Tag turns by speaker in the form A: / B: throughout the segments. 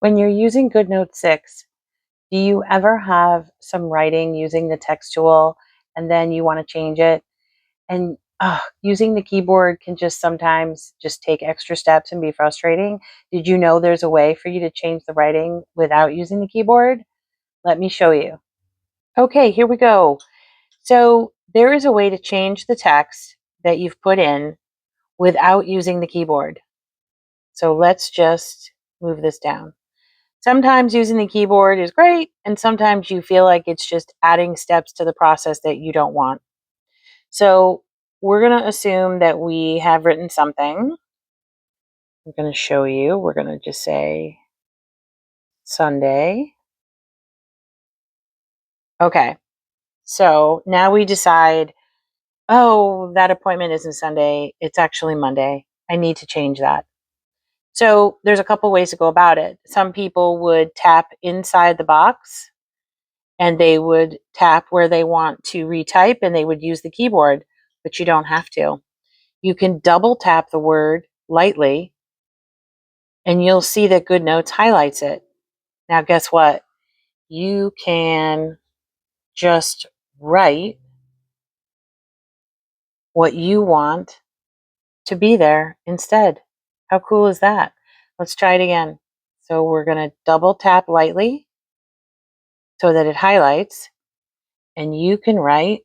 A: When you're using GoodNotes 6, do you ever have some writing using the text tool and then you want to change it? And using the keyboard can just sometimes just take extra steps and be frustrating. Did you know there's a way for you to change the writing without using the keyboard? Let me show you. Okay, here we go. So there is a way to change the text that you've put in without using the keyboard. So let's just move this down. Sometimes using the keyboard is great, and sometimes you feel like it's just adding steps to the process that you don't want. So we're going to assume that we have written something. I'm going to show you. We're going to just say Sunday. Okay. So now we decide, oh, that appointment isn't Sunday. It's actually Monday. I need to change that. So there's a couple ways to go about it. Some people would tap inside the box and they would tap where they want to retype and they would use the keyboard, but you don't have to. You can double tap the word lightly and you'll see that GoodNotes highlights it. Now, guess what? You can just write what you want to be there instead. How cool is that? Let's try it again. So we're going to double tap lightly so that it highlights, and you can write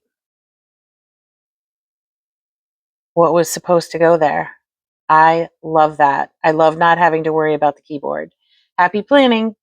A: what was supposed to go there. I love that. I love not having to worry about the keyboard. Happy planning.